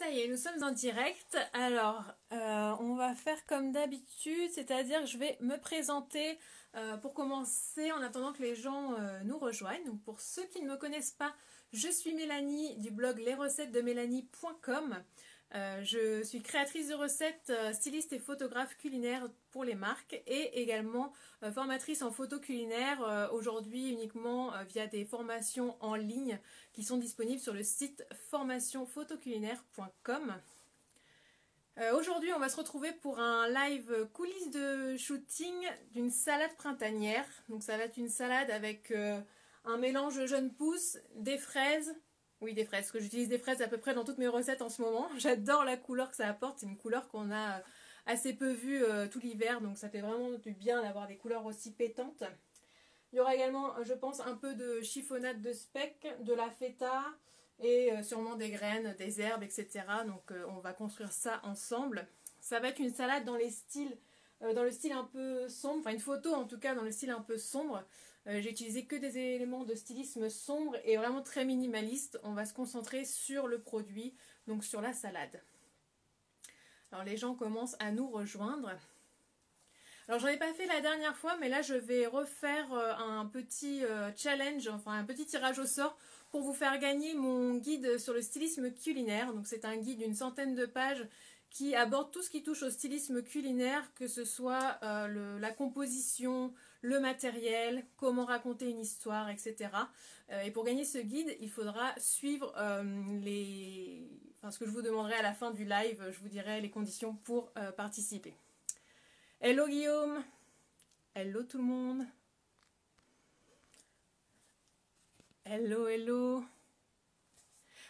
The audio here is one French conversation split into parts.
Ça y est, nous sommes en direct. Alors, on va faire comme d'habitude, c'est-à-dire que je vais me présenter pour commencer en attendant que les gens nous rejoignent. Donc, pour ceux qui ne me connaissent pas, je suis Mélanie du blog lesrecettesdemélanie.com. Je suis créatrice de recettes, styliste et photographe culinaire pour les marques et également formatrice en photo culinaire, aujourd'hui uniquement via des formations en ligne qui sont disponibles sur le site formationphotoculinaire.com. Aujourd'hui, on va se retrouver pour un live coulisses de shooting d'une salade printanière. Donc ça va être une salade avec un mélange de jeunes pousses, des fraises. Oui, des fraises, parce que j'utilise des fraises à peu près dans toutes mes recettes en ce moment. J'adore la couleur que ça apporte, c'est une couleur qu'on a assez peu vue tout l'hiver, donc ça fait vraiment du bien d'avoir des couleurs aussi pétantes. Il y aura également, je pense, un peu de chiffonnade de speck, de la feta et sûrement des graines, des herbes, etc. Donc on va construire ça ensemble. Ça va être une salade dans les styles, dans le style un peu sombre, enfin une photo en tout cas dans le style un peu sombre. J'ai utilisé que des éléments de stylisme sombre et vraiment très minimaliste. On va se concentrer sur le produit, donc sur la salade. Alors les gens commencent à nous rejoindre. Alors j'en ai pas fait la dernière fois, mais là je vais refaire un petit challenge, enfin un petit tirage au sort pour vous faire gagner mon guide sur le stylisme culinaire. Donc c'est un guide d'une centaine de pages qui aborde tout ce qui touche au stylisme culinaire, que ce soit la composition, le matériel, comment raconter une histoire, etc. Et pour gagner ce guide, il faudra suivre ce que je vous demanderai à la fin du live, je vous dirai les conditions pour participer. Hello Guillaume, hello tout le monde, hello hello.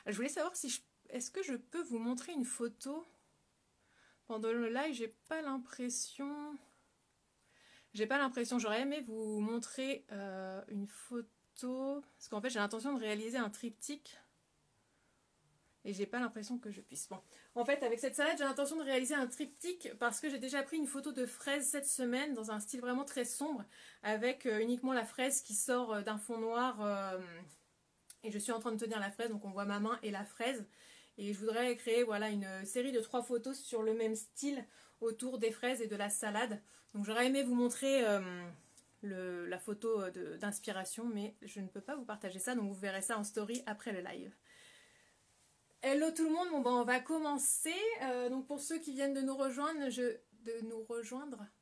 Je voulais savoir si est-ce que je peux vous montrer une photo pendant le live. J'ai pas l'impression, j'aurais aimé vous montrer une photo, parce qu'en fait j'ai l'intention de réaliser un triptyque. Et j'ai pas l'impression que je puisse. Bon, en fait, avec cette salade, j'ai l'intention de réaliser un triptyque parce que j'ai déjà pris une photo de fraise cette semaine dans un style vraiment très sombre, avec uniquement la fraise qui sort d'un fond noir. Et je suis en train de tenir la fraise, donc on voit ma main et la fraise. Et je voudrais créer voilà, une série de 3 photos sur le même style autour des fraises et de la salade. Donc j'aurais aimé vous montrer la photo d'inspiration, mais je ne peux pas vous partager ça, donc vous verrez ça en story après le live. Hello tout le monde, bon, ben, on va commencer. Donc pour ceux qui viennent de nous rejoindre,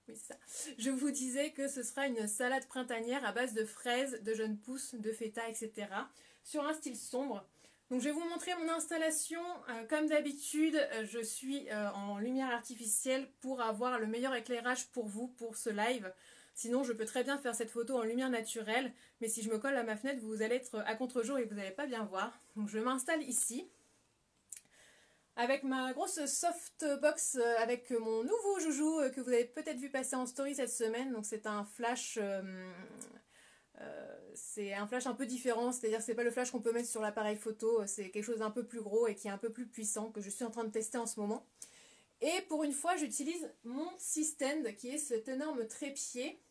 oui, c'est ça. Je vous disais que ce sera une salade printanière à base de fraises, de jeunes pousses, de feta, etc. sur un style sombre. Donc je vais vous montrer mon installation. Comme d'habitude, je suis en lumière artificielle pour avoir le meilleur éclairage pour vous pour ce live. Sinon, je peux très bien faire cette photo en lumière naturelle, mais si je me colle à ma fenêtre, vous allez être à contre-jour et vous n'allez pas bien voir. Donc je m'installe ici. Avec ma grosse softbox avec mon nouveau joujou que vous avez peut-être vu passer en story cette semaine. Donc c'est un flash, un peu différent, c'est-à-dire que c'est pas le flash qu'on peut mettre sur l'appareil photo, c'est quelque chose d'un peu plus gros et qui est un peu plus puissant que je suis en train de tester en ce moment. Et pour une fois, j'utilise mon Systand qui est cet énorme trépied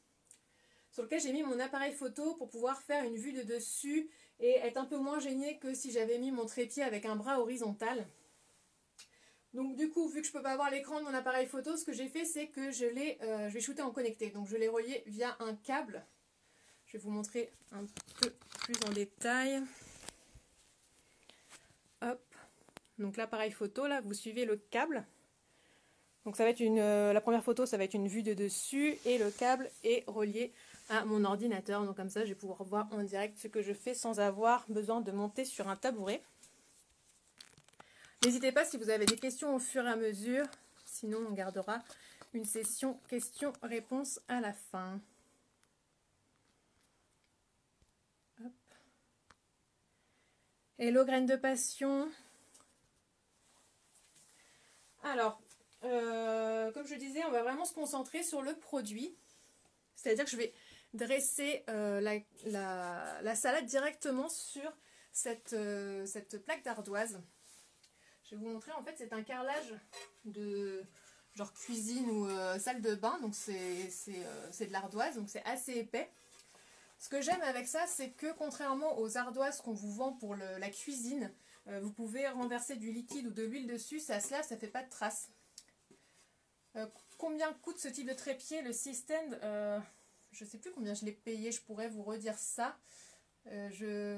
sur lequel j'ai mis mon appareil photo pour pouvoir faire une vue de dessus et être un peu moins gênée que si j'avais mis mon trépied avec un bras horizontal. Donc du coup, vu que je ne peux pas avoir l'écran de mon appareil photo, ce que j'ai fait, c'est que je vais shooter en connecté. Donc je l'ai relié via un câble. Je vais vous montrer un peu plus en détail. Hop. Donc l'appareil photo, là, vous suivez le câble. Donc ça va être la première photo, ça va être une vue de dessus et le câble est relié à mon ordinateur. Donc comme ça, je vais pouvoir voir en direct ce que je fais sans avoir besoin de monter sur un tabouret. N'hésitez pas si vous avez des questions au fur et à mesure, sinon on gardera une session questions-réponses à la fin. Hop. Hello graines de passion. Alors, comme je disais, on va vraiment se concentrer sur le produit. C'est-à-dire que je vais dresser la salade directement sur cette plaque d'ardoise. Je vais vous montrer, en fait, c'est un carrelage de genre cuisine ou salle de bain, donc c'est de l'ardoise, donc c'est assez épais. Ce que j'aime avec ça, c'est que contrairement aux ardoises qu'on vous vend pour la cuisine, vous pouvez renverser du liquide ou de l'huile dessus, ça se lave, ça fait pas de traces. Combien coûte ce type de trépied, le C-Stand? Je ne sais plus combien je l'ai payé, je pourrais vous redire ça. Je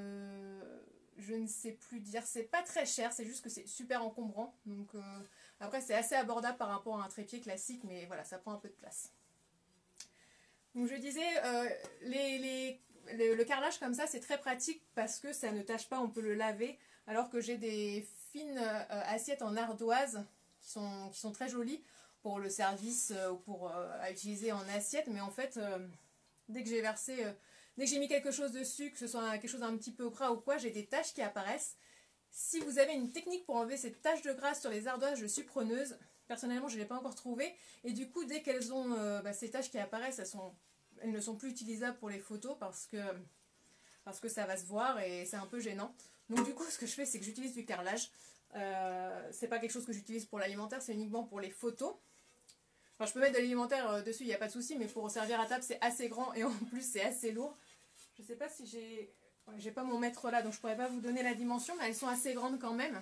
ne sais plus dire, c'est pas très cher, c'est juste que c'est super encombrant. Donc après c'est assez abordable par rapport à un trépied classique, mais voilà, ça prend un peu de place. Donc je disais, le carrelage comme ça c'est très pratique parce que ça ne tâche pas, on peut le laver, alors que j'ai des fines assiettes en ardoise qui sont très jolies pour le service ou pour à utiliser en assiette, mais en fait dès que j'ai versé, dès que j'ai mis quelque chose dessus, que ce soit quelque chose d'un petit peu gras ou quoi, j'ai des taches qui apparaissent. Si vous avez une technique pour enlever ces taches de gras sur les ardoises, je suis preneuse. Personnellement, je ne l'ai pas encore trouvé. Et du coup, dès qu'elles ont ces taches qui apparaissent, elles ne sont plus utilisables pour les photos parce que ça va se voir et c'est un peu gênant. Donc du coup, ce que je fais, c'est que j'utilise du carrelage. C'est pas quelque chose que j'utilise pour l'alimentaire, c'est uniquement pour les photos. Enfin, je peux mettre de l'alimentaire dessus, il n'y a pas de souci, mais pour servir à table, c'est assez grand et en plus, c'est assez lourd. Je sais pas si j'ai... Ouais, j'ai pas mon mètre là, donc je pourrais pas vous donner la dimension, mais elles sont assez grandes quand même.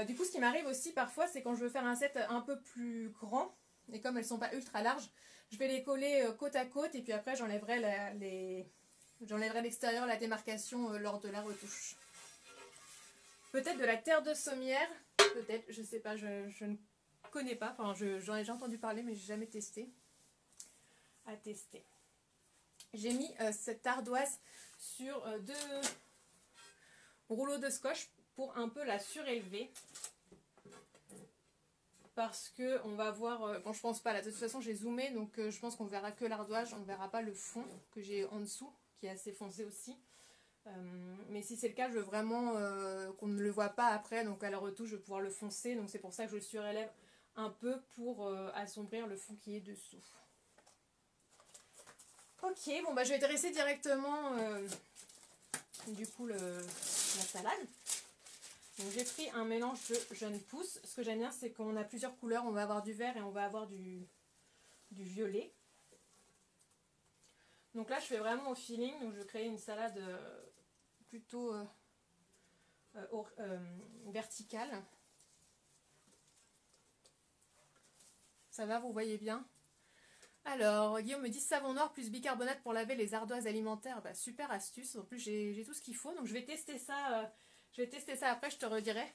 Du coup, ce qui m'arrive aussi parfois, c'est quand je veux faire un set un peu plus grand, et comme elles sont pas ultra larges, je vais les coller côte à côte, et puis après j'enlèverai l'extérieur, la démarcation lors de la retouche. Peut-être de la terre de sommière, peut-être, je sais pas, je ne connais pas, enfin j'en ai déjà entendu parler, mais j'ai jamais testé. À tester. J'ai mis cette ardoise sur 2 rouleaux de scotch pour un peu la surélever. Parce que on va voir, bon je pense pas là, de toute façon j'ai zoomé, donc je pense qu'on verra que l'ardoise, on ne verra pas le fond que j'ai en dessous, qui est assez foncé aussi. Mais si c'est le cas, je veux vraiment qu'on ne le voit pas après, donc à la retouche je vais pouvoir le foncer, donc c'est pour ça que je le surélève un peu pour assombrir le fond qui est dessous. Ok, bon bah je vais dresser directement du coup la salade. Donc j'ai pris un mélange de jeunes pousses. Ce que j'aime bien, c'est qu'on a plusieurs couleurs. On va avoir du vert et on va avoir du violet. Donc là je fais vraiment au feeling, donc je vais créer une salade plutôt verticale. Ça va, vous voyez bien? Alors, Guillaume me dit savon noir plus bicarbonate pour laver les ardoises alimentaires. Bah, super astuce. En plus, j'ai tout ce qu'il faut. Donc, je vais tester ça. Après, je te redirai.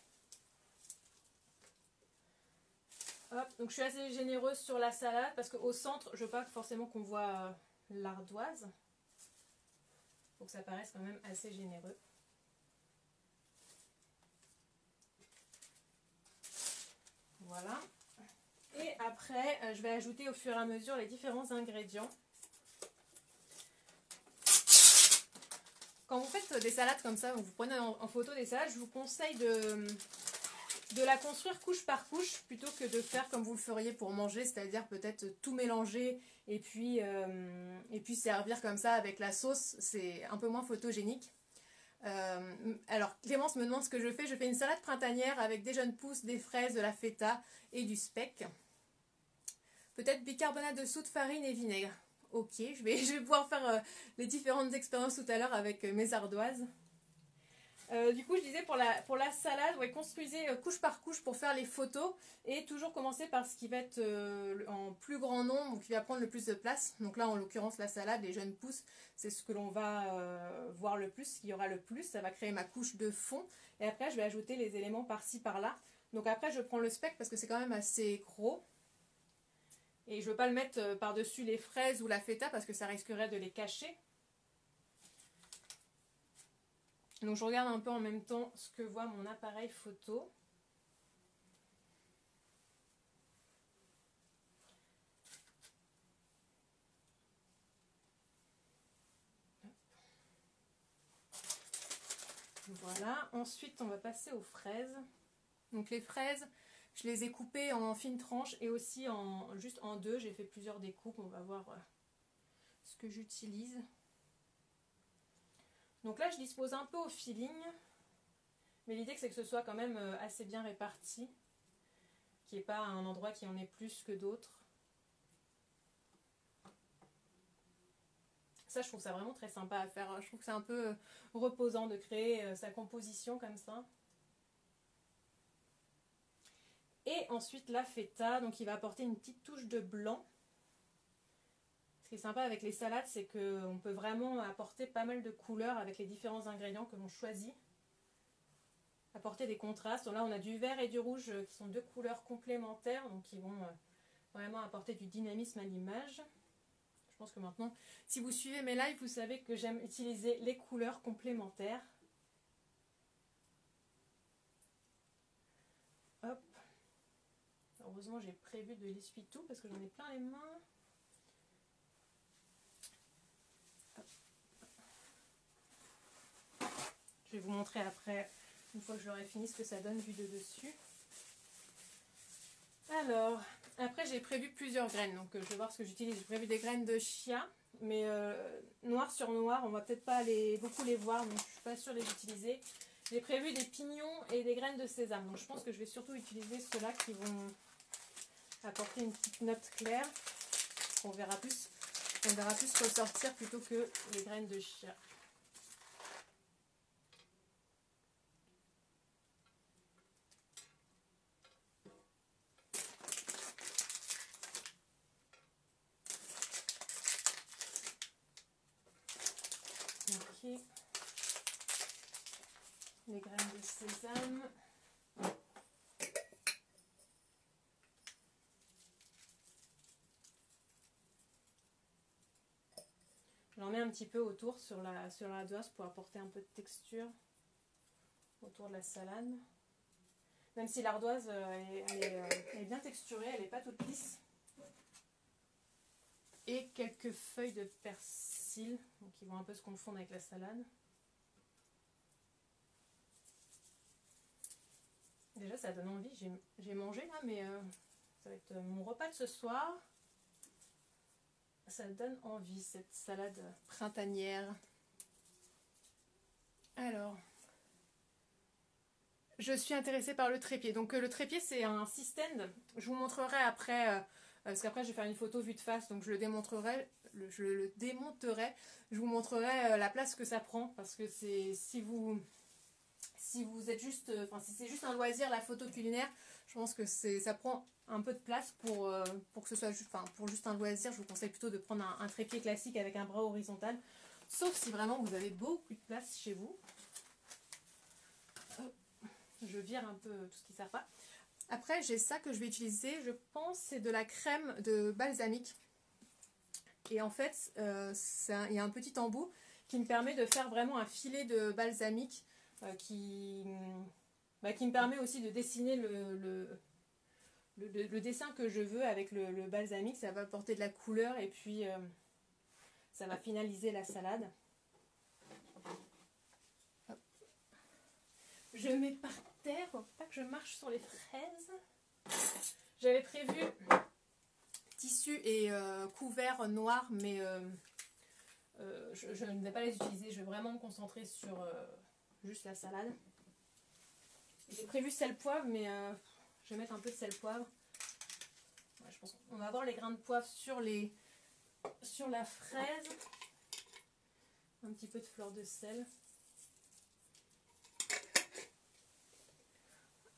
Hop, donc je suis assez généreuse sur la salade parce qu'au centre, je veux pas forcément qu'on voit l'ardoise. Faut que ça paraisse quand même assez généreux. Voilà. Et après, je vais ajouter au fur et à mesure les différents ingrédients. Quand vous faites des salades comme ça, vous prenez en photo des salades, je vous conseille de la construire couche par couche plutôt que de faire comme vous le feriez pour manger, c'est-à-dire peut-être tout mélanger et puis servir comme ça avec la sauce. C'est un peu moins photogénique. Alors Clémence me demande ce que je fais. Je fais une salade printanière avec des jeunes pousses, des fraises, de la feta et du speck. Peut-être bicarbonate de soude, farine et vinaigre. Ok, je vais pouvoir faire les différentes expériences tout à l'heure avec mes ardoises. Du coup, je disais pour la salade, ouais, construisez couche par couche pour faire les photos et toujours commencer par ce qui va être en plus grand nombre, qui va prendre le plus de place. Donc là, en l'occurrence, la salade, les jeunes pousses, c'est ce que l'on va voir le plus, ce qu'il y aura le plus. Ça va créer ma couche de fond et après, je vais ajouter les éléments par-ci, par-là. Donc après, je prends le speck parce que c'est quand même assez gros. Et je ne veux pas le mettre par-dessus les fraises ou la feta parce que ça risquerait de les cacher. Donc je regarde un peu en même temps ce que voit mon appareil photo. Voilà, ensuite on va passer aux fraises. Donc les fraises, je les ai coupées en fines tranches et aussi juste en deux. J'ai fait plusieurs découpes, on va voir ce que j'utilise. Donc là je dispose un peu au feeling, mais l'idée c'est que ce soit quand même assez bien réparti, qu'il n'y ait pas un endroit qui en ait plus que d'autres. Ça, je trouve ça vraiment très sympa à faire. Je trouve que c'est un peu reposant de créer sa composition comme ça. Et ensuite la feta, donc il va apporter une petite touche de blanc. Ce qui est sympa avec les salades, c'est qu'on peut vraiment apporter pas mal de couleurs avec les différents ingrédients que l'on choisit. Apporter des contrastes. Donc là, on a du vert et du rouge qui sont deux couleurs complémentaires, donc qui vont vraiment apporter du dynamisme à l'image. Je pense que maintenant, si vous suivez mes lives, vous savez que j'aime utiliser les couleurs complémentaires. Hop. Heureusement, j'ai prévu de l'essuie-tout parce que j'en ai plein les mains. Je vais vous montrer après, une fois que j'aurai fini, ce que ça donne vu de dessus. Alors, après j'ai prévu plusieurs graines, donc je vais voir ce que j'utilise. J'ai prévu des graines de chia, mais noir sur noir, on va peut-être pas beaucoup les voir, donc je suis pas sûre de les utiliser. J'ai prévu des pignons et des graines de sésame, donc je pense que je vais surtout utiliser ceux-là qui vont apporter une petite note claire. On verra plus ressortir plutôt que les graines de chia. Ok. Les graines de sésame. J'en mets un petit peu autour sur l'ardoise pour apporter un peu de texture autour de la salade. Même si l'ardoise elle est bien texturée, elle n'est pas toute lisse. Et quelques feuilles de persil, donc qui vont un peu se confondre avec la salade. Déjà ça donne envie, j'ai mangé là, mais ça va être mon repas de ce soir. Ça donne envie cette salade printanière. Alors, je suis intéressée par le trépied. Donc le trépied c'est un système, je vous montrerai après, parce qu'après je vais faire une photo vue de face, donc je le démonterai. Je vous montrerai la place que ça prend, parce que si vous êtes juste, si c'est juste un loisir la photo culinaire, je pense que ça prend un peu de place pour que ce soit juste, pour juste un loisir. Je vous conseille plutôt de prendre un trépied classique avec un bras horizontal, sauf si vraiment vous avez beaucoup de place chez vous. Hop. Je vire un peu tout ce qui ne sert pas. Après j'ai ça que je vais utiliser, je pense c'est de la crème de balsamique. Et en fait il y a un petit embout qui me permet de faire vraiment un filet de balsamique qui me permet aussi de dessiner le dessin que je veux avec le balsamique. Ça va apporter de la couleur et puis ça va finaliser la salade. Hop. Je mets par terre pour pas que je marche sur les fraises. J'avais prévu tissu et couvert noir, mais je ne vais pas les utiliser. Je vais vraiment me concentrer sur juste la salade. J'ai prévu sel poivre, mais je vais mettre un peu de sel poivre. Ouais, je pense qu'on va avoir les grains de poivre sur la fraise. Un petit peu de fleur de sel.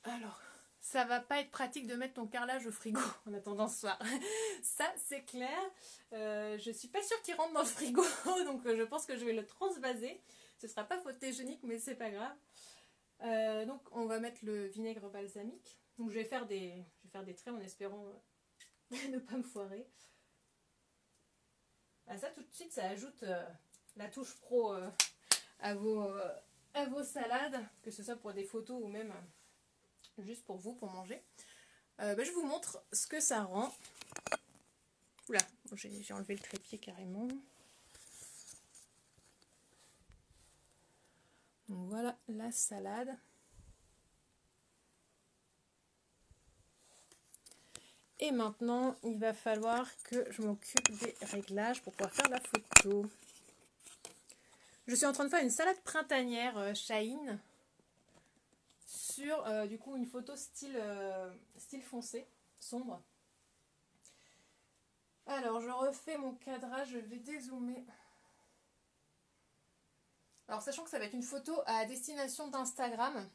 Alors, ça va pas être pratique de mettre ton carrelage au frigo en attendant ce soir. Ça, c'est clair. Je suis pas sûre qu'il rentre dans le frigo, donc je pense que je vais le transvaser. Ce sera pas photogénique, mais c'est pas grave. Donc, on va mettre le vinaigre balsamique. Donc, je vais faire des traits en espérant ne pas me foirer. Ah, ça, tout de suite, ça ajoute la touche pro à vos salades, que ce soit pour des photos ou même juste pour vous, pour manger. Je vous montre ce que ça rend. Oula, j'ai enlevé le trépied carrément. Donc voilà la salade. Et maintenant, il va falloir que je m'occupe des réglages pour pouvoir faire la photo. Je suis en train de faire une salade printanière Shaheen sur du coup une photo style foncé, sombre. Alors je refais mon cadrage, je vais dézoomer Alors sachant que ça va être une photo à destination d'Instagram,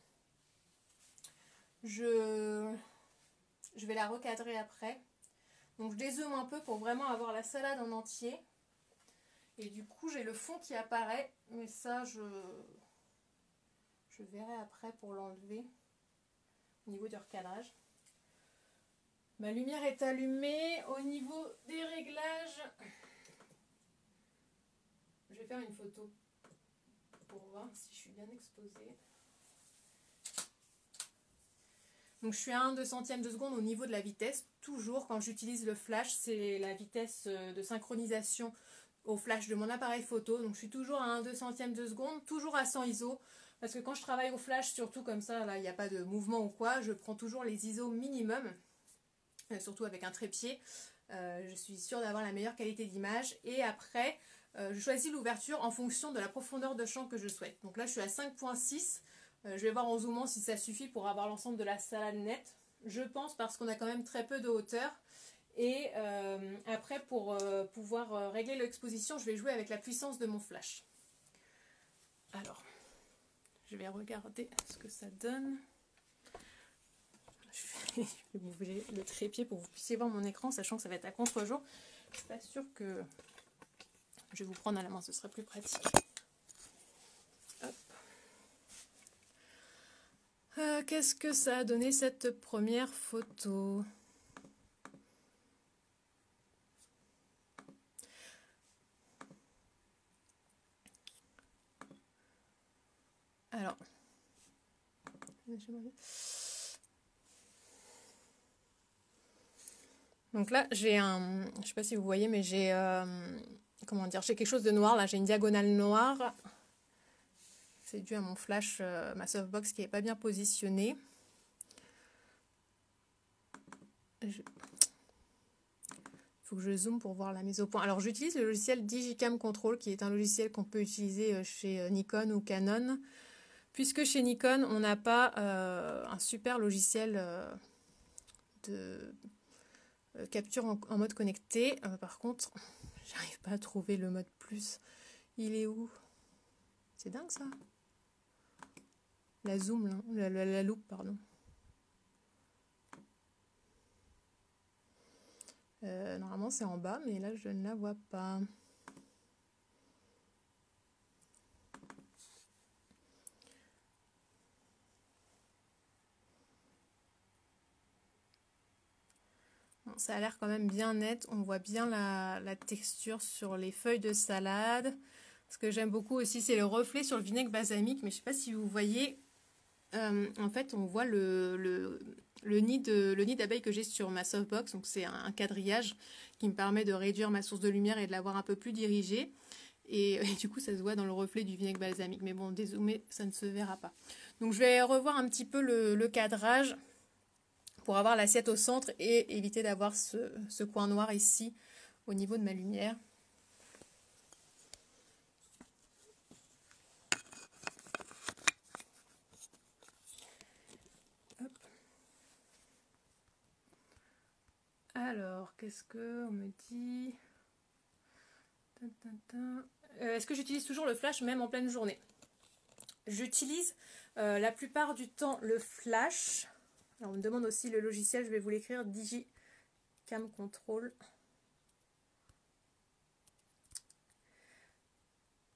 je vais la recadrer après. Donc je dézoome un peu pour vraiment avoir la salade en entier. Et du coup j'ai le fond qui apparaît, mais ça je verrai après pour l'enlever au niveau du recadrage. Ma lumière est allumée. Au niveau des réglages, je vais faire une photo pour voir si je suis bien exposée. Donc je suis à 1/200 de seconde au niveau de la vitesse. Toujours quand j'utilise le flash, c'est la vitesse de synchronisation au flash de mon appareil photo. Donc je suis toujours à 1/200 de seconde, toujours à 100 ISO. Parce que quand je travaille au flash, surtout comme ça, là il n'y a pas de mouvement ou quoi, je prends toujours les ISO minimum. Surtout avec un trépied. Je suis sûre d'avoir la meilleure qualité d'image. Et après, je choisis l'ouverture en fonction de la profondeur de champ que je souhaite. Donc là je suis à 5.6. Je vais voir en zoomant si ça suffit pour avoir l'ensemble de la salade nette. Je pense parce qu'on a quand même très peu de hauteur. Et après pour pouvoir régler l'exposition, je vais jouer avec la puissance de mon flash. Alors, je vais regarder ce que ça donne. Je vais bouger le trépied pour que vous puissiez voir mon écran, sachant que ça va être à contre-jour. Je suis pas sûre que je vais vous prendre à la main, ce serait plus pratique. Qu'est-ce que ça a donné cette première photo? Alors, donc là j'ai un, je sais pas si vous voyez, mais j'ai comment dire, j'ai quelque chose de noir là, j'ai une diagonale noire. C'est dû à mon flash, ma softbox qui n'est pas bien positionnée. Il faut que je zoome pour voir la mise au point. Alors j'utilise le logiciel Digicam Control, qui est un logiciel qu'on peut utiliser chez Nikon ou Canon. Puisque chez Nikon, on n'a pas un super logiciel de capture en mode connecté. Par contre, j'arrive pas à trouver le mode plus. Il est où? C'est dingue ça. La zoom, là, la loupe, pardon. Normalement c'est en bas, mais là je ne la vois pas. Bon, ça a l'air quand même bien net, on voit bien la texture sur les feuilles de salade. Ce que j'aime beaucoup aussi, c'est le reflet sur le vinaigre balsamique, mais je ne sais pas si vous voyez, en fait on voit le nid d'abeille que j'ai sur ma softbox, donc c'est un quadrillage qui me permet de réduire ma source de lumière et de l'avoir un peu plus dirigée. Et du coup ça se voit dans le reflet du vinaigre balsamique, mais bon, dézoomé, ça ne se verra pas. Donc je vais revoir un petit peu le cadrage pour avoir l'assiette au centre et éviter d'avoir ce coin noir ici au niveau de ma lumière. Hop. Alors, qu'est-ce qu'on me dit? Est-ce que j'utilise toujours le flash même en pleine journée? J'utilise la plupart du temps le flash. Alors, on me demande aussi le logiciel, je vais vous l'écrire, Digicam Control.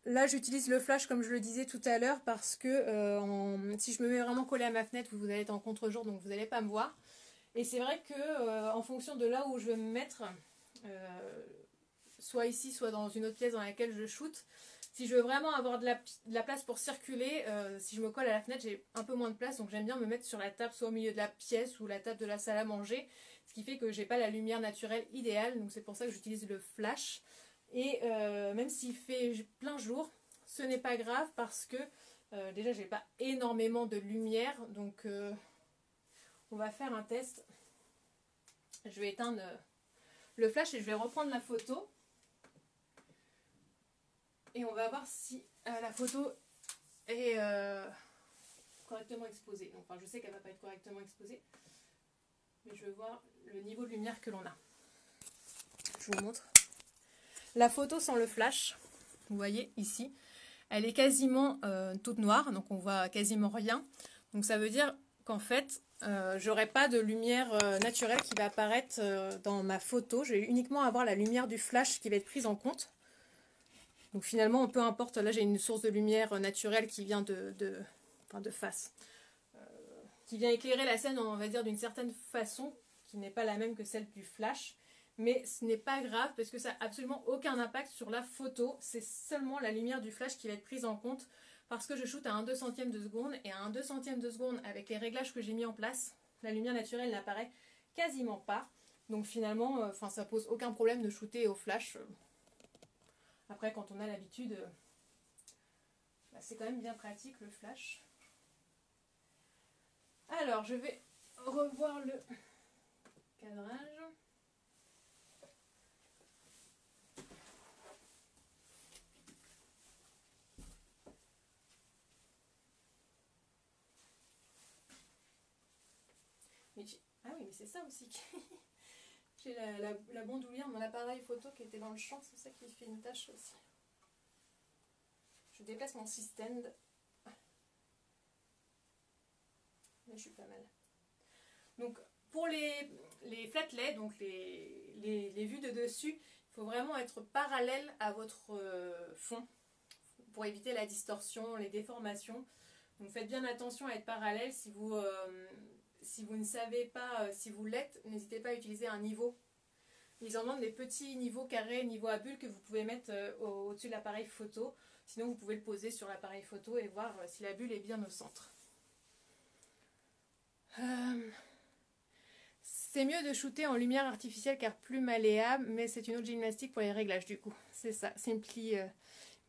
Là, j'utilise le flash comme je le disais tout à l'heure parce que si je me mets vraiment collé à ma fenêtre, vous allez être en contre-jour, donc vous n'allez pas me voir. Et c'est vrai que en fonction de là où je veux me mettre, soit ici, soit dans une autre pièce dans laquelle je shoote, si je veux vraiment avoir de la place pour circuler, si je me colle à la fenêtre, j'ai un peu moins de place, donc j'aime bien me mettre sur la table, soit au milieu de la pièce ou la table de la salle à manger, ce qui fait que j'ai pas la lumière naturelle idéale, donc c'est pour ça que j'utilise le flash. Et même s'il fait plein jour, ce n'est pas grave parce que déjà j'ai pas énormément de lumière, donc on va faire un test. Je vais éteindre le flash et je vais reprendre la photo. Et on va voir si la photo est correctement exposée. Enfin, je sais qu'elle ne va pas être correctement exposée, mais je veux voir le niveau de lumière que l'on a. Je vous montre. La photo sans le flash, vous voyez ici, elle est quasiment toute noire, donc on voit quasiment rien. Donc ça veut dire qu'en fait, j'aurai pas de lumière naturelle qui va apparaître dans ma photo. Je vais uniquement avoir la lumière du flash qui va être prise en compte. Donc finalement, peu importe, là j'ai une source de lumière naturelle qui vient de face, qui vient éclairer la scène, on va dire, d'une certaine façon, qui n'est pas la même que celle du flash. Mais ce n'est pas grave parce que ça n'a absolument aucun impact sur la photo. C'est seulement la lumière du flash qui va être prise en compte parce que je shoote à 1/2 centième de seconde. Et à 1/2 centième de seconde, avec les réglages que j'ai mis en place, la lumière naturelle n'apparaît quasiment pas. Donc finalement, ça pose aucun problème de shooter au flash. Après, quand on a l'habitude, c'est quand même bien pratique le flash. Alors, je vais revoir le cadrage. Ah oui, mais c'est ça aussi. J'ai la bandoulière de mon appareil photo qui était dans le champ, c'est ça qui fait une tâche aussi. Je déplace mon système. Mais je suis pas mal. Donc pour les flatlets, donc les vues de dessus, il faut vraiment être parallèle à votre fond pour éviter la distorsion, les déformations. Donc faites bien attention à être parallèle. Si vous ne savez pas si vous l'êtes, n'hésitez pas à utiliser un niveau. Ils en demandent des petits niveaux carrés, niveaux à bulles que vous pouvez mettre au-dessus de l'appareil photo. Sinon vous pouvez le poser sur l'appareil photo et voir si la bulle est bien au centre. C'est mieux de shooter en lumière artificielle car plus malléable, mais c'est une autre gymnastique pour les réglages du coup. C'est ça, Simply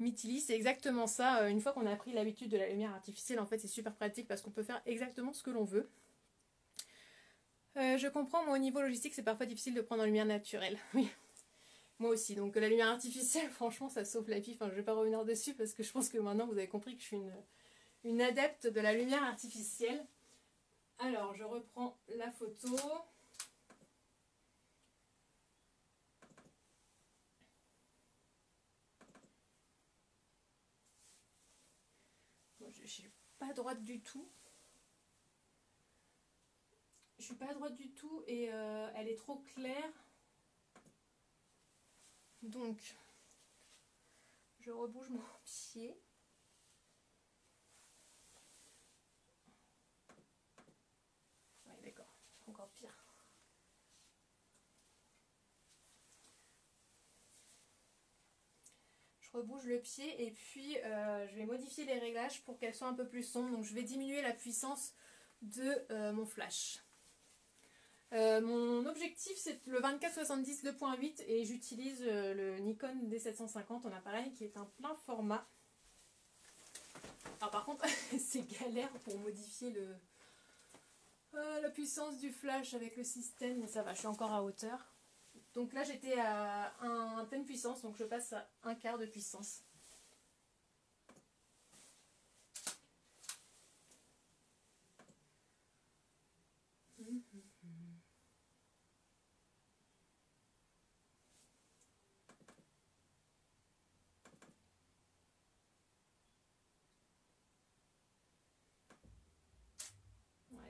Mitili, c'est exactement ça. Une fois qu'on a pris l'habitude de la lumière artificielle, en fait c'est super pratique parce qu'on peut faire exactement ce que l'on veut. Je comprends, moi au niveau logistique c'est parfois difficile de prendre en lumière naturelle. Oui, moi aussi. Donc la lumière artificielle, franchement ça sauve la vie. Enfin, je ne vais pas revenir dessus parce que je pense que maintenant vous avez compris que je suis une adepte de la lumière artificielle. Alors je reprends la photo. Je suis pas droite du tout. Je suis pas droite du tout et elle est trop claire. Donc, je rebouge mon pied. Ouais, d'accord, encore pire. Je rebouge le pied et puis je vais modifier les réglages pour qu'elles soient un peu plus sombres. Donc, je vais diminuer la puissance de mon flash. Mon objectif c'est le 24-70 2.8 et j'utilise le Nikon D750 en appareil qui est un plein format. Alors par contre c'est galère pour modifier la puissance du flash avec le système, mais ça va, je suis encore à hauteur. Donc là j'étais à pleine puissance, donc je passe à 1/4 de puissance.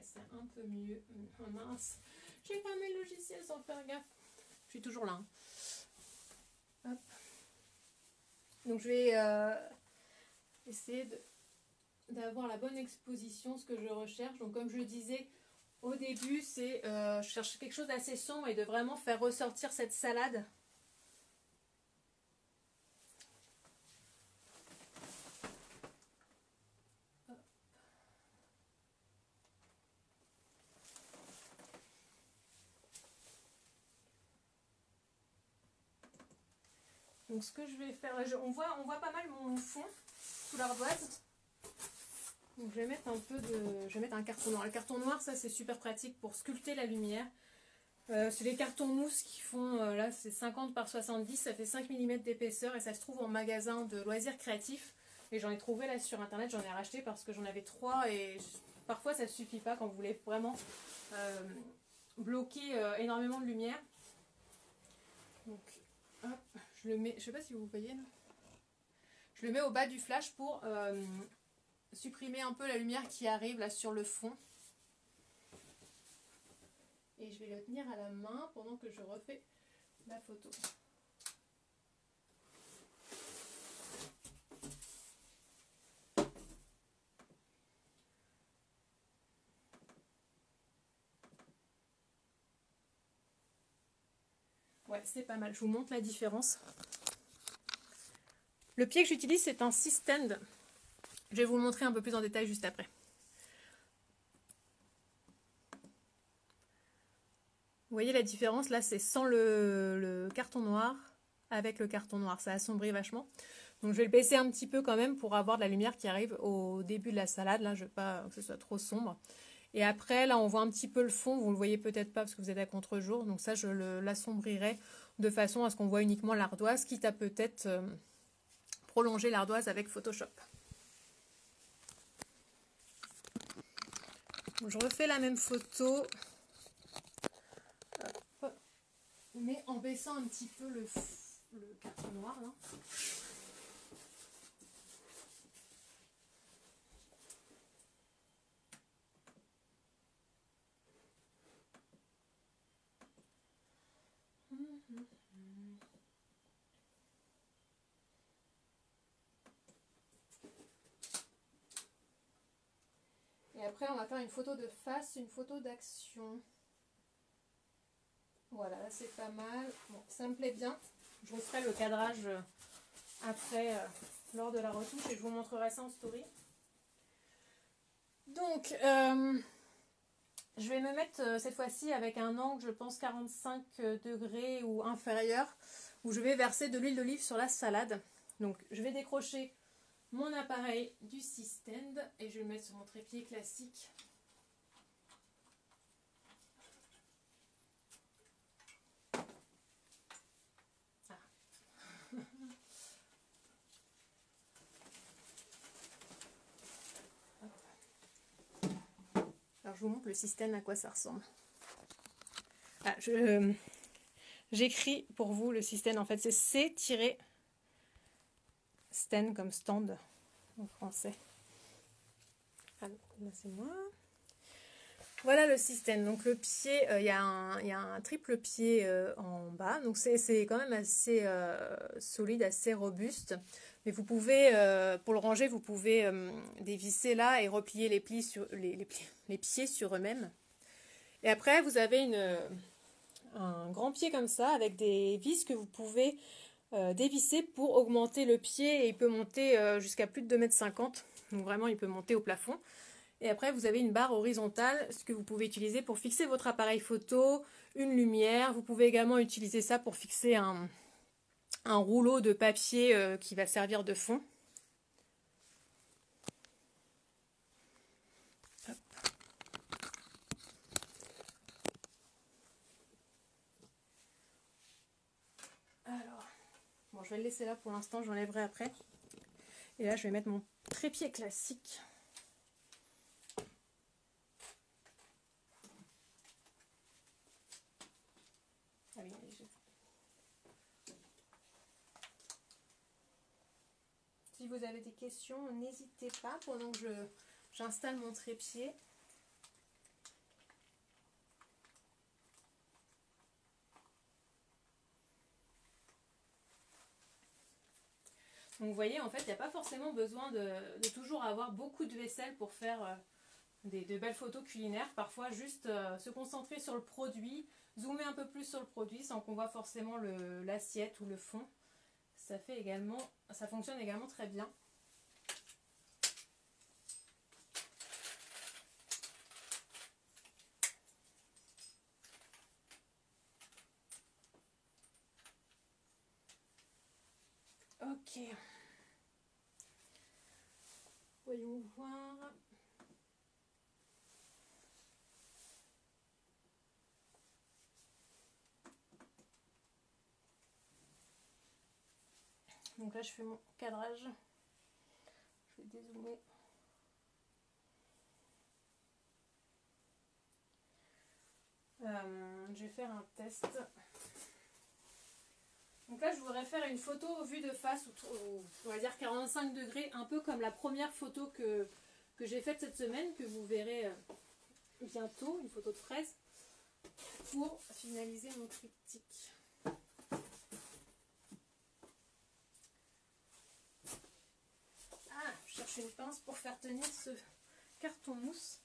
C'est un peu mieux. Oh mince, j'ai fermé le logiciel sans faire gaffe. Je suis toujours là. Hop. Donc je vais essayer d'avoir la bonne exposition, ce que je recherche. Donc comme je le disais au début, c'est je cherche quelque chose d'assez sombre et de vraiment faire ressortir cette salade. Donc ce que je vais faire, on voit pas mal mon fond sous l'ardoise. Donc je vais mettre un carton noir. Le carton noir, ça c'est super pratique pour sculpter la lumière. C'est les cartons mousse qui font, là c'est 50 par 70, ça fait 5 mm d'épaisseur et ça se trouve en magasin de loisirs créatifs. Et j'en ai trouvé là sur internet, j'en ai racheté parce que j'en avais 3 et parfois ça ne suffit pas quand vous voulez vraiment bloquer énormément de lumière. Donc hop, je le mets, je sais pas si vous voyez là. Je le mets au bas du flash pour supprimer un peu la lumière qui arrive là sur le fond. Et je vais le tenir à la main pendant que je refais la photo. Ouais, c'est pas mal. Je vous montre la différence. Le pied que j'utilise, c'est un C-stand. Je vais vous le montrer un peu plus en détail juste après. Vous voyez la différence? Là, c'est sans le carton noir, avec le carton noir. Ça assombrit vachement. Donc, je vais le baisser un petit peu quand même pour avoir de la lumière qui arrive au début de la salade. Là, je ne veux pas que ce soit trop sombre. Et après, là, on voit un petit peu le fond. Vous ne le voyez peut-être pas parce que vous êtes à contre-jour. Donc ça, je l'assombrirai de façon à ce qu'on voit uniquement l'ardoise, quitte à peut-être prolonger l'ardoise avec Photoshop. Donc, je refais la même photo. Hop. Mais en baissant un petit peu le carton noir, là. Et après, on va faire une photo de face, une photo d'action. Voilà, là c'est pas mal. Bon, ça me plaît bien. Je vous ferai le cadrage après, lors de la retouche, et je vous montrerai ça en story. Donc, je vais me mettre cette fois-ci avec un angle, je pense 45 degrés ou inférieur, où je vais verser de l'huile d'olive sur la salade. Donc, je vais décrocher mon appareil du C-stand et je vais le mettre sur mon trépied classique. Ah. Alors je vous montre le C-stand à quoi ça ressemble. Ah, j'écris pour vous le C-stand, en fait c'est C-stand comme stand en français. Alors, là c'est moi. Voilà le C-stand. Donc le pied, il y a un triple pied en bas. Donc c'est quand même assez solide, assez robuste. Mais vous pouvez, pour le ranger, vous pouvez dévisser là et replier les pieds sur eux-mêmes. Et après, vous avez un grand pied comme ça avec des vis que vous pouvez dévisser pour augmenter le pied. Et il peut monter jusqu'à plus de 2,50 m. Donc vraiment, il peut monter au plafond. Et après, vous avez une barre horizontale, ce que vous pouvez utiliser pour fixer votre appareil photo, une lumière. Vous pouvez également utiliser ça pour fixer un rouleau de papier qui va servir de fond. Hop. Alors, bon, je vais le laisser là pour l'instant, j'enlèverai après. Et là, je vais mettre mon trépied classique. Ah oui, si vous avez des questions, n'hésitez pas pendant que j'installe mon trépied. Donc vous voyez, en fait, il n'y a pas forcément besoin de toujours avoir beaucoup de vaisselle pour faire de belles photos culinaires. Parfois, juste se concentrer sur le produit, zoomer un peu plus sur le produit sans qu'on voit forcément l'assiette ou le fond. Ça fonctionne également très bien. Ok. Voyons voir. Donc là, je fais mon cadrage. Je vais dézoomer. Je vais faire un test. Donc là, je voudrais faire une photo vue de face, on va dire 45 degrés, un peu comme la première photo que j'ai faite cette semaine, que vous verrez bientôt, une photo de fraise, pour finaliser mon triptyque. Ah, je cherche une pince pour faire tenir ce carton mousse.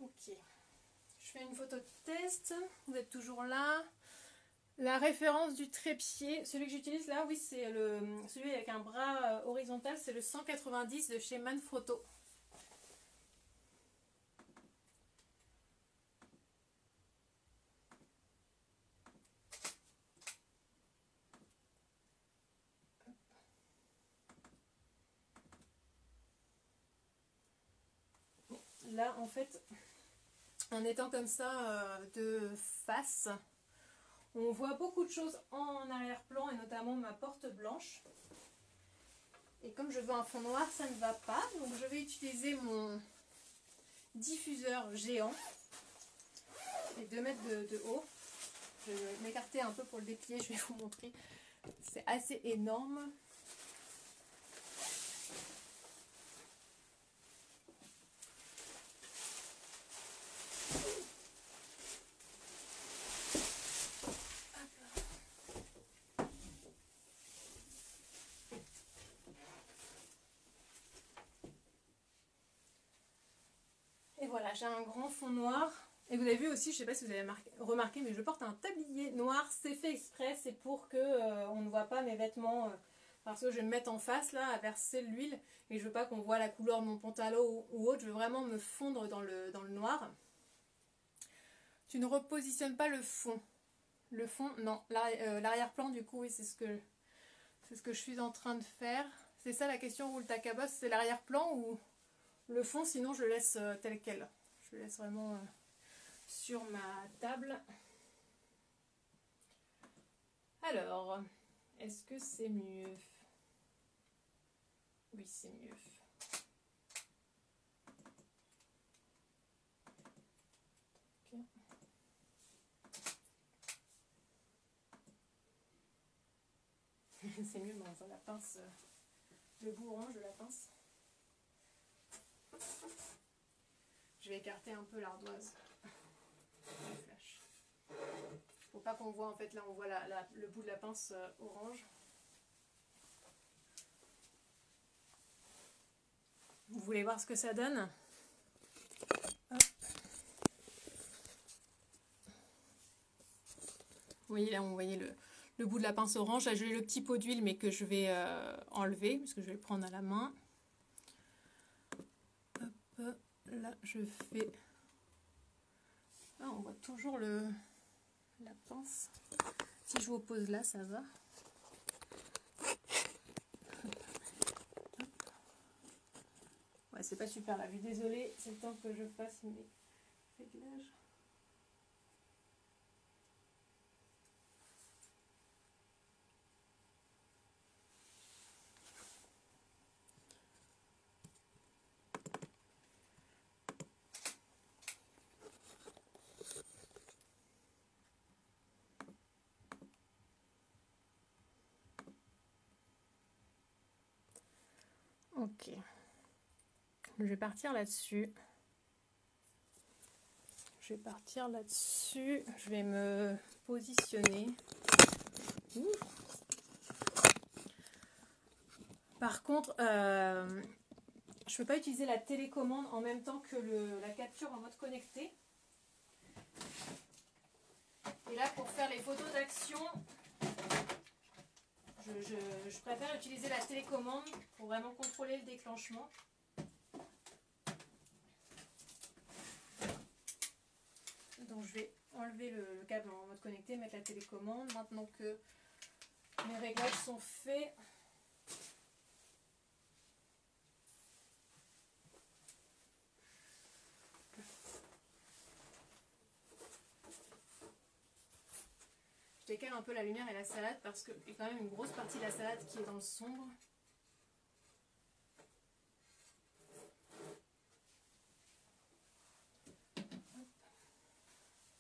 Ok, je fais une photo de test, vous êtes toujours là. La référence du trépied, celui que j'utilise là, oui, c'est celui avec un bras horizontal, c'est le 190 de chez Manfrotto. Là, en fait, en étant comme ça de face, on voit beaucoup de choses en arrière-plan et notamment ma porte blanche. Et comme je veux un fond noir, ça ne va pas. Donc je vais utiliser mon diffuseur géant. Et 2 mètres de haut. Je vais m'écarter un peu pour le déplier, je vais vous montrer. C'est assez énorme. Et voilà, j'ai un grand fond noir. Et vous avez vu aussi, je ne sais pas si vous avez remarqué, mais je porte un tablier noir. C'est fait exprès, c'est pour que on ne voit pas mes vêtements. Parce que je vais me mettre en face là, à verser l'huile. Et je veux pas qu'on voit la couleur de mon pantalon ou autre. Je veux vraiment me fondre dans le noir. Tu ne repositionnes pas le fond. Le fond, non. L'arrière-plan, du coup, oui, c'est ce que je suis en train de faire. C'est ça la question, roule ta cabosse. C'est l'arrière-plan ou le fond, sinon je le laisse tel quel. Je le laisse vraiment sur ma table. Alors, est-ce que c'est mieux? Oui, c'est mieux. Okay. C'est mieux, mais enfin, la pince, le bout orange de la pince. Je vais écarter un peu l'ardoise. Flash. Pour pas qu'on voit, en fait, là on voit le bout de la pince orange. Vous voulez voir ce que ça donne? Hop. Vous voyez là, on voyait le bout de la pince orange. Là, j'ai le petit pot d'huile, mais que je vais enlever, parce que je vais le prendre à la main. Hop, là, je fais... Ah, on voit toujours la pince. Si je vous pose là, ça va. Ouais, c'est pas super la vue. Désolée, c'est le temps que je fasse mes réglages. Ok. Je vais partir là-dessus. Je vais me positionner. Ouh. Par contre, je ne peux pas utiliser la télécommande en même temps que la capture en mode connecté. Et là, pour faire les photos d'action, je préfère utiliser la télécommande pour vraiment contrôler le déclenchement. Donc je vais enlever le câble en mode connecté, mettre la télécommande. Maintenant que mes réglages sont faits, je décale un peu la lumière et la salade parce qu'il y a quand même une grosse partie de la salade qui est dans le sombre.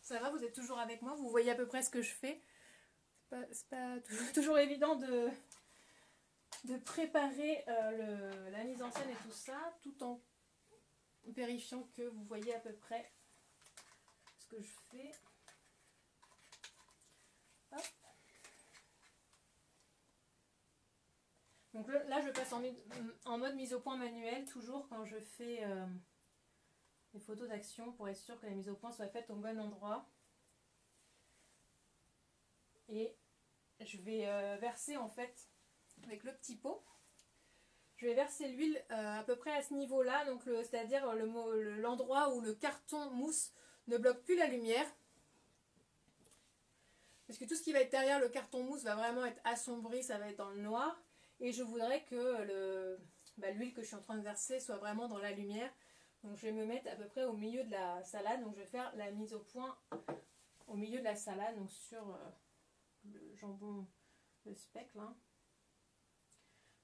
Ça va, vous êtes toujours avec moi, vous voyez à peu près ce que je fais. C'est pas toujours évident de préparer la mise en scène et tout ça, tout en vérifiant que vous voyez à peu près ce que je fais. Hop. Donc là, je passe en mode mise au point manuel, toujours quand je fais les photos d'action, pour être sûr que la mise au point soit faite au bon endroit. Et je vais verser en fait avec le petit pot. Je vais verser l'huile à peu près à ce niveau-là, donc c'est-à-dire l'endroit où le carton mousse ne bloque plus la lumière. Parce que tout ce qui va être derrière le carton mousse va vraiment être assombri, ça va être dans le noir. Et je voudrais que l'huile que je suis en train de verser soit vraiment dans la lumière. Donc je vais me mettre à peu près au milieu de la salade. Donc je vais faire la mise au point au milieu de la salade, donc sur le jambon, le speck là.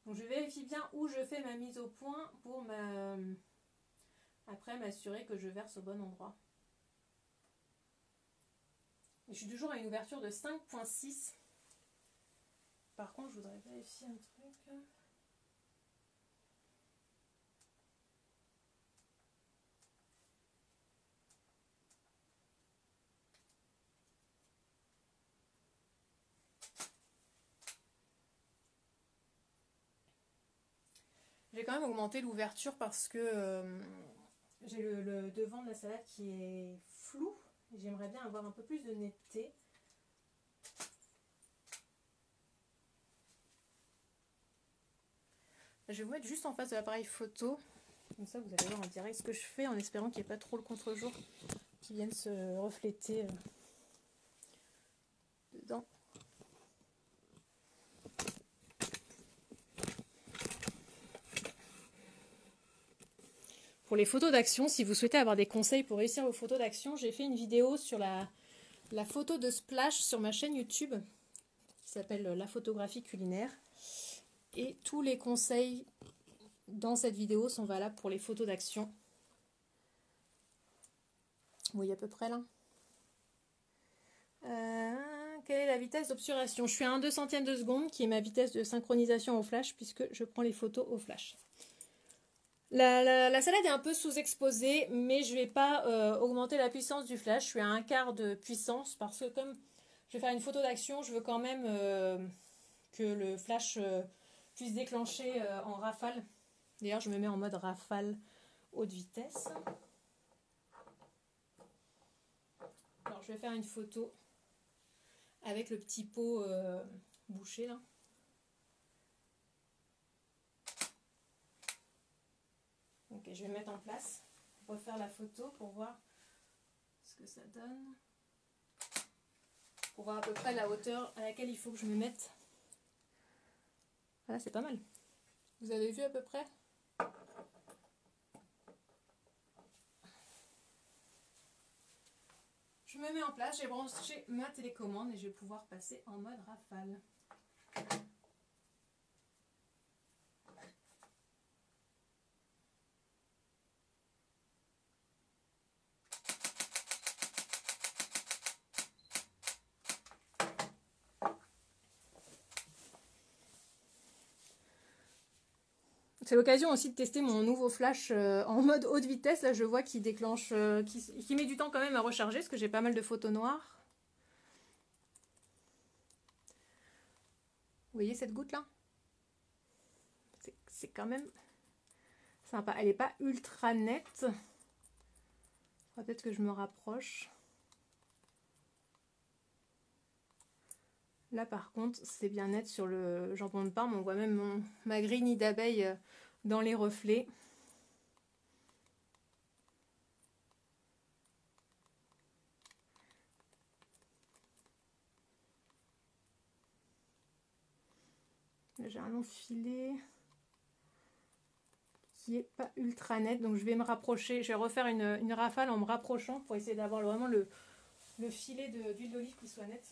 Donc je vérifie bien où je fais ma mise au point pour après m'assurer que je verse au bon endroit. Et je suis toujours à une ouverture de 5,6. Par contre, je voudrais vérifier un truc. J'ai quand même augmenté l'ouverture parce que j'ai le devant de la salade qui est flou. J'aimerais bien avoir un peu plus de netteté. Je vais vous mettre juste en face de l'appareil photo. Comme ça, vous allez voir en direct ce que je fais en espérant qu'il n'y ait pas trop le contre-jour qui vienne se refléter dedans. Pour les photos d'action, si vous souhaitez avoir des conseils pour réussir vos photos d'action, j'ai fait une vidéo sur la photo de splash sur ma chaîne YouTube qui s'appelle La photographie culinaire. Et tous les conseils dans cette vidéo sont valables pour les photos d'action. Vous voyez à peu près là. Quelle est la vitesse d'obturation? Je suis à 1/2 centième de seconde qui est ma vitesse de synchronisation au flash puisque je prends les photos au flash. La salade est un peu sous-exposée, mais je ne vais pas augmenter la puissance du flash. Je suis à 1/4 de puissance parce que comme je vais faire une photo d'action, je veux quand même que le flash puisse déclencher en rafale. D'ailleurs, je me mets en mode rafale haute vitesse. Alors, je vais faire une photo avec le petit pot bouché là. Ok, je vais mettre en place, refaire la photo pour voir ce que ça donne. Pour voir à peu près la hauteur à laquelle il faut que je me mette. Voilà, c'est pas mal. Vous avez vu à peu près? Je me mets en place, j'ai branché ma télécommande et je vais pouvoir passer en mode rafale. C'est l'occasion aussi de tester mon nouveau flash en mode haute vitesse. Là, je vois qu'il déclenche, qui met du temps quand même à recharger parce que j'ai pas mal de photos noires. Vous voyez cette goutte là? C'est quand même sympa. Elle n'est pas ultra nette. Peut-être que je me rapproche. Là par contre c'est bien net sur le jambon de Parme, on voit même ma grille nid d'abeille dans les reflets. j'ai un long filet qui est pas ultra net, donc je vais me rapprocher, je vais refaire une rafale en me rapprochant pour essayer d'avoir vraiment le filet d'huile d'olive qui soit net.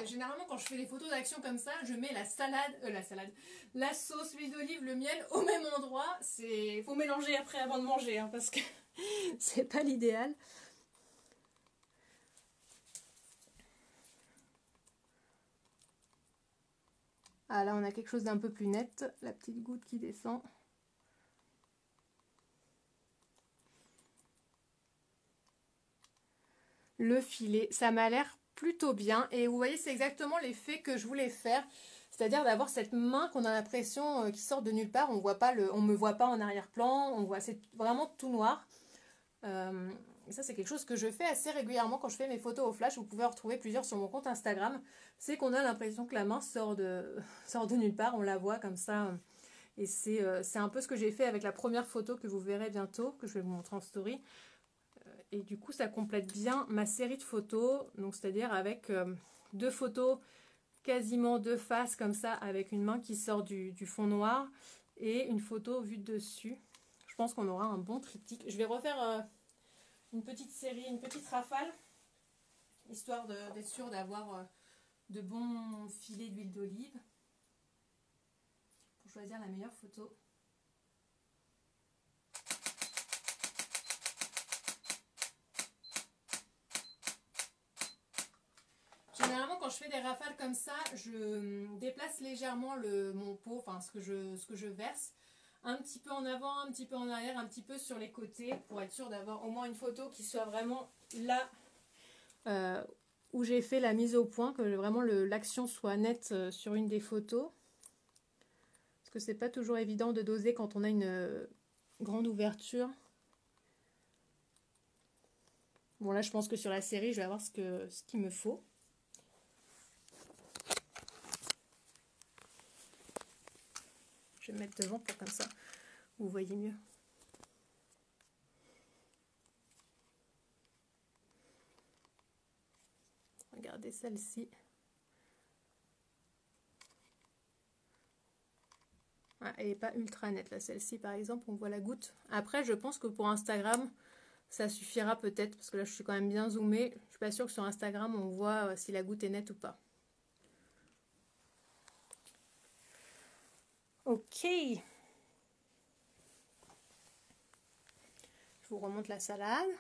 Généralement quand je fais des photos d'action comme ça, je mets la sauce, l'huile d'olive, le miel au même endroit. Il faut mélanger après avant de manger, hein, parce que c'est pas l'idéal. Ah là on a quelque chose d'un peu plus net, la petite goutte qui descend. Le filet, ça m'a l'air plutôt bien et vous voyez c'est exactement l'effet que je voulais faire, c'est-à-dire d'avoir cette main qu'on a l'impression qui sort de nulle part, on me voit pas en arrière-plan, c'est vraiment tout noir. Et ça c'est quelque chose que je fais assez régulièrement quand je fais mes photos au flash, vous pouvez en retrouver plusieurs sur mon compte Instagram, c'est qu'on a l'impression que la main sort de nulle part, on la voit comme ça, et c'est un peu ce que j'ai fait avec la première photo que vous verrez bientôt, que je vais vous montrer en story. Et du coup, ça complète bien ma série de photos, donc c'est-à-dire avec deux photos quasiment de face comme ça, avec une main qui sort du fond noir et une photo vue de dessus. Je pense qu'on aura un bon triptyque. Je vais refaire une petite série, une petite rafale, histoire d'être sûr d'avoir de bons filets d'huile d'olive pour choisir la meilleure photo. Généralement, quand je fais des rafales comme ça, je déplace légèrement mon pot, enfin ce que je verse, un petit peu en avant, un petit peu en arrière, un petit peu sur les côtés, pour être sûr d'avoir au moins une photo qui soit vraiment là où j'ai fait la mise au point, que vraiment l'action soit nette sur une des photos. Parce que c'est pas toujours évident de doser quand on a une grande ouverture. Bon là, je pense que sur la série, je vais avoir ce qu'il me faut. Je vais me mettre devant pour comme ça, vous voyez mieux. Regardez celle-ci. Ah, elle n'est pas ultra nette là, celle-ci par exemple, on voit la goutte. Après, je pense que pour Instagram, ça suffira peut-être, parce que là je suis quand même bien zoomée. Je suis pas sûre que sur Instagram, on voit si la goutte est nette ou pas. Ok. Je vous remonte la salade.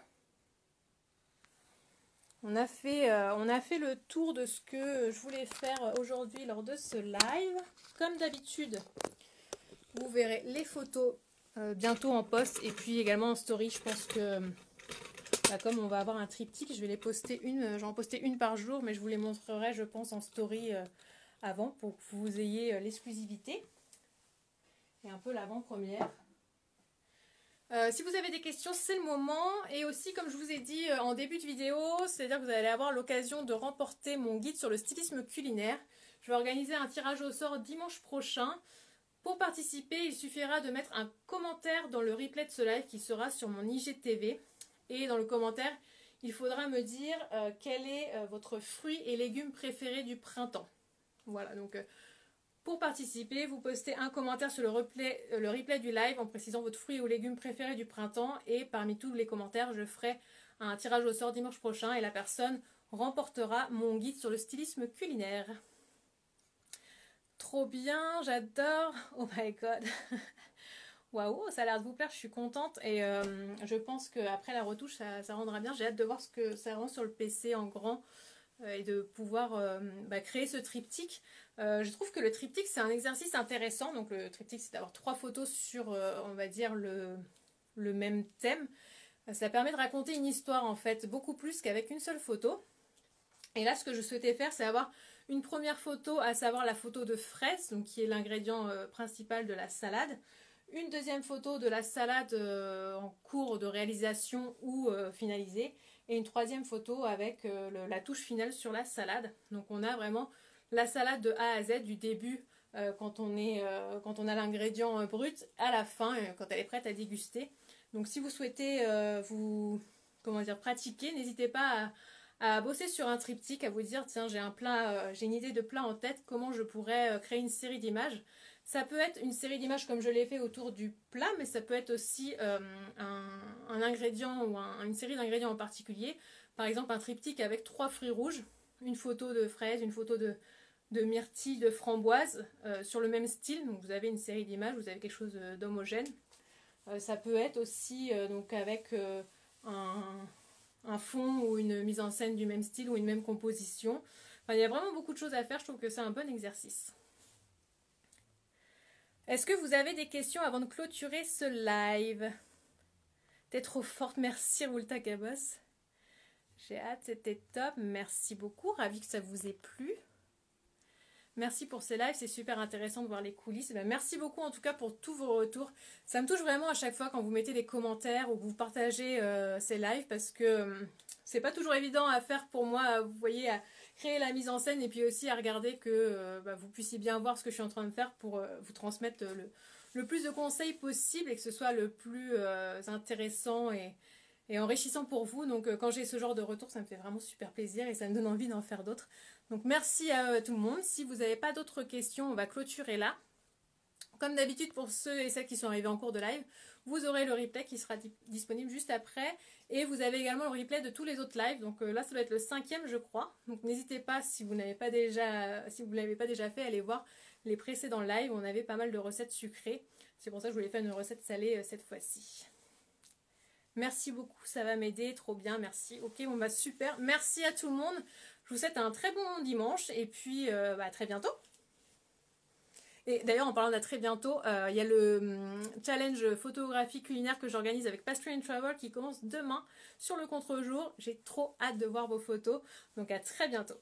On a fait le tour de ce que je voulais faire aujourd'hui lors de ce live. Comme d'habitude, vous verrez les photos bientôt en post et puis également en story. Je pense que comme on va avoir un triptyque, je vais les poster j'en poster une par jour, mais je vous les montrerai, je pense, en story avant pour que vous ayez l'exclusivité et un peu l'avant-première. Si vous avez des questions, c'est le moment. Et aussi, comme je vous ai dit en début de vidéo, c'est-à-dire que vous allez avoir l'occasion de remporter mon guide sur le stylisme culinaire. Je vais organiser un tirage au sort dimanche prochain. Pour participer, il suffira de mettre un commentaire dans le replay de ce live qui sera sur mon IGTV. Et dans le commentaire, il faudra me dire quel est votre fruit et légumes préféré du printemps. Voilà, donc pour participer, vous postez un commentaire sur le replay du live en précisant votre fruit ou légume préféré du printemps. Et parmi tous les commentaires, je ferai un tirage au sort dimanche prochain et la personne remportera mon guide sur le stylisme culinaire. Trop bien, j'adore. Oh my god. Waouh, ça a l'air de vous plaire, je suis contente et je pense qu'après la retouche, ça rendra bien. J'ai hâte de voir ce que ça rend sur le PC en grand et de pouvoir créer ce triptyque. Je trouve que le triptyque, c'est un exercice intéressant. Donc le triptyque, c'est d'avoir 3 photos sur, on va dire, le même thème. Ça permet de raconter une histoire, en fait, beaucoup plus qu'avec une seule photo. Et là, ce que je souhaitais faire, c'est avoir une première photo, à savoir la photo de fraise, donc qui est l'ingrédient principal de la salade. une deuxième photo de la salade en cours de réalisation ou finalisée, et une troisième photo avec la touche finale sur la salade. Donc on a vraiment la salade de A à Z, du début quand on a l'ingrédient brut, à la fin quand elle est prête à déguster. Donc si vous souhaitez pratiquer, n'hésitez pas à bosser sur un triptyque, à vous dire tiens, j'ai une idée de plat en tête, comment je pourrais créer une série d'images. Ça peut être une série d'images comme je l'ai fait autour du plat, mais ça peut être aussi un ingrédient ou une série d'ingrédients en particulier. Par exemple, un triptyque avec 3 fruits rouges, une photo de fraises, une photo de myrtille, de framboise, sur le même style. Donc vous avez une série d'images, vous avez quelque chose d'homogène. Ça peut être aussi donc avec un fond ou une mise en scène du même style ou une même composition. Enfin, il y a vraiment beaucoup de choses à faire, je trouve que c'est un bon exercice. Est-ce que vous avez des questions avant de clôturer ce live? T'es trop forte, merci Rulta Cabos. J'ai hâte, c'était top, merci beaucoup, ravi que ça vous ait plu. Merci pour ces lives, c'est super intéressant de voir les coulisses. Ben, merci beaucoup en tout cas pour tous vos retours. Ça me touche vraiment à chaque fois quand vous mettez des commentaires ou que vous partagez ces lives, parce que c'est pas toujours évident à faire pour moi, vous voyez, à créer la mise en scène et puis aussi à regarder que vous puissiez bien voir ce que je suis en train de faire pour vous transmettre le plus de conseils possible et que ce soit le plus intéressant et enrichissant pour vous. Donc quand j'ai ce genre de retour, ça me fait vraiment super plaisir et ça me donne envie d'en faire d'autres. Donc merci à tout le monde. Si vous n'avez pas d'autres questions, on va clôturer là. Comme d'habitude, pour ceux et celles qui sont arrivés en cours de live, vous aurez le replay qui sera disponible juste après. Et vous avez également le replay de tous les autres lives. Donc là, ça doit être le 5e, je crois. Donc n'hésitez pas, si vous ne l'avez pas déjà fait, à aller voir les précédents lives. On avait pas mal de recettes sucrées. C'est pour ça que je voulais faire une recette salée cette fois-ci. Merci beaucoup, ça va m'aider, trop bien, merci. Ok, bon bah super, merci à tout le monde. Je vous souhaite un très bon dimanche et puis à très bientôt. Et d'ailleurs, en parlant d'à très bientôt, il y a le challenge photographie culinaire que j'organise avec Pastry and Travel qui commence demain sur le contre-jour. J'ai trop hâte de voir vos photos, donc à très bientôt.